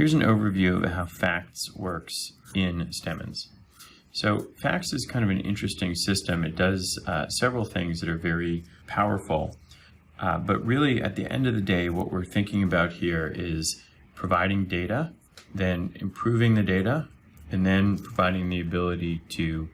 Here's an overview of how FACTS works in Stemmons. So FACTS is kind of an interesting system. It does several things that are very powerful, but really at the end of the day, what we're thinking about here is providing data, then improving the data, and then providing the ability to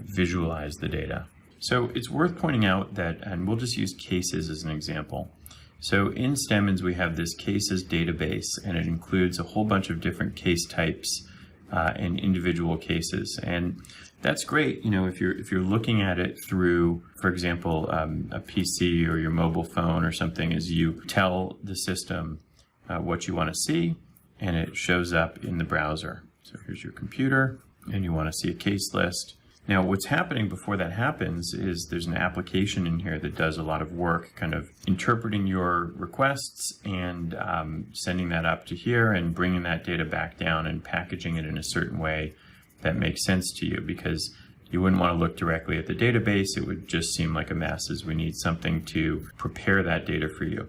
visualize the data. So it's worth pointing out that, and we'll just use cases as an example. So in Stemmons, we have this cases database, and it includes a whole bunch of different case types and individual cases. And that's great, you know, if you're looking at it through, for example, a PC or your mobile phone or something, as you tell the system what you want to see, and it shows up in the browser. So here's your computer, and you want to see a case list. Now, what's happening before that happens is there's an application in here that does a lot of work, kind of interpreting your requests and sending that up to here and bringing that data back down and packaging it in a certain way that makes sense to you, because you wouldn't want to look directly at the database. It would just seem like a mess, as we need something to prepare that data for you.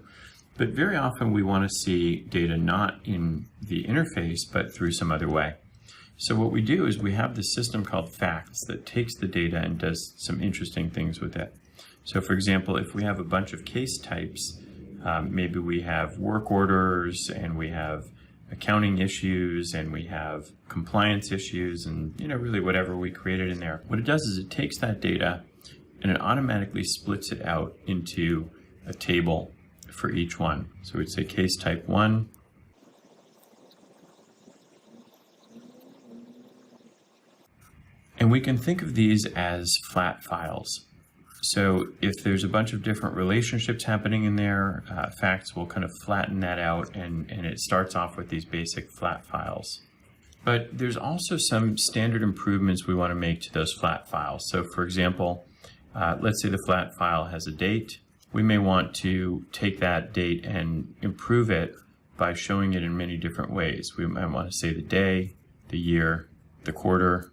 But very often we want to see data not in the interface, but through some other way. So what we do is we have this system called FACTS that takes the data and does some interesting things with it. So for example, if we have a bunch of case types, maybe we have work orders, and we have accounting issues, and we have compliance issues, and really whatever we created in there. What it does is it takes that data and it automatically splits it out into a table for each one. So we'd say case type 1. And we can think of these as flat files. So if there's a bunch of different relationships happening in there, FACTS will kind of flatten that out, and it starts off with these basic flat files. But there's also some standard improvements we want to make to those flat files. So for example, let's say the flat file has a date. We may want to take that date and improve it by showing it in many different ways. We might want to say the day, the year, the quarter,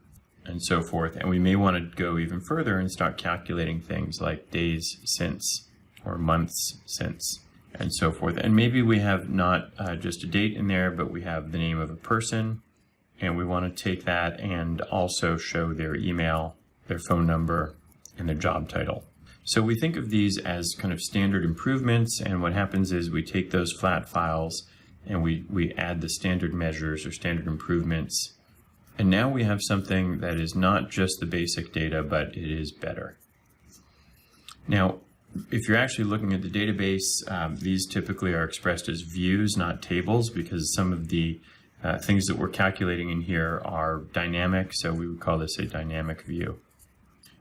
and so forth. And we may want to go even further and start calculating things like days since or months since and so forth. And maybe we have not just a date in there, but we have the name of a person, and we want to take that and also show their email, their phone number, and their job title. So we think of these as kind of standard improvements, and what happens is we take those flat files and we add the standard measures or standard improvements. And now we have something that is not just the basic data, but it is better. Now, if you're actually looking at the database, these typically are expressed as views, not tables, because some of the things that we're calculating in here are dynamic, so we would call this a dynamic view.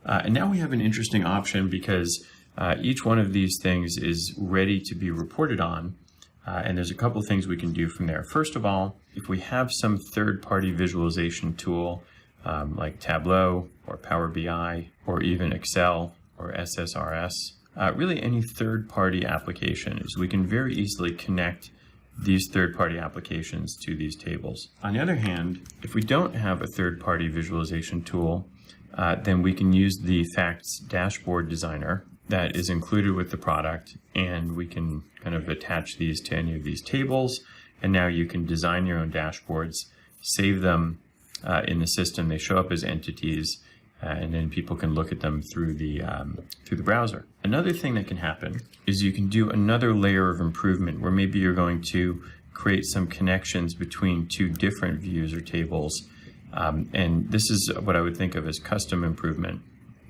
And now we have an interesting option, because each one of these things is ready to be reported on. And there's a couple of things we can do from there. First of all, if we have some third-party visualization tool like Tableau or Power BI or even Excel or SSRS, really any third-party applications, we can very easily connect these third-party applications to these tables. On the other hand, if we don't have a third-party visualization tool, then we can use the FACTS dashboard designer that is included with the product, and we can kind of attach these to any of these tables, and now you can design your own dashboards, save them in the system. They show up as entities, and then people can look at them through the browser. Another thing that can happen is you can do another layer of improvement, where maybe you're going to create some connections between two different views or tables, and this is what I would think of as custom improvement.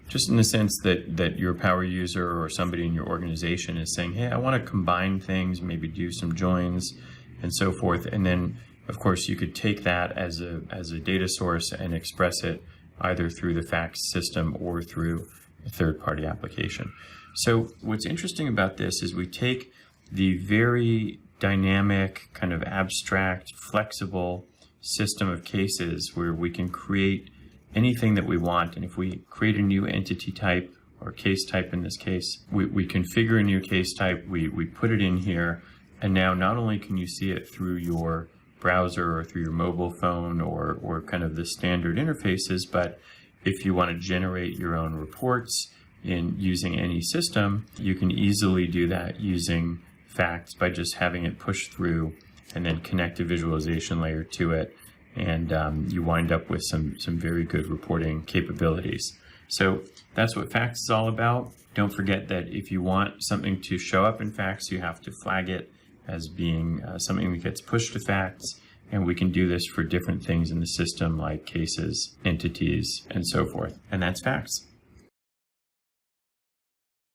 Just in the sense that your power user or somebody in your organization is saying, hey, I want to combine things, maybe do some joins and so forth. And then, of course, you could take that as a data source and express it either through the FACTS system or through a third-party application. So what's interesting about this is we take the very dynamic, kind of abstract, flexible system of cases where we can create anything that we want. And if we create a new entity type or case type in this case, we configure a new case type, we put it in here, and now not only can you see it through your browser or through your mobile phone or kind of the standard interfaces, but if you want to generate your own reports in using any system, you can easily do that using FACTS by just having it push through and then connect a visualization layer to it, and you wind up with some very good reporting capabilities. So that's what Facts is all about. Don't forget that if you want something to show up in Facts, you have to flag it as being something that gets pushed to Facts, and we can do this for different things in the system like cases, entities, and so forth. And that's Facts.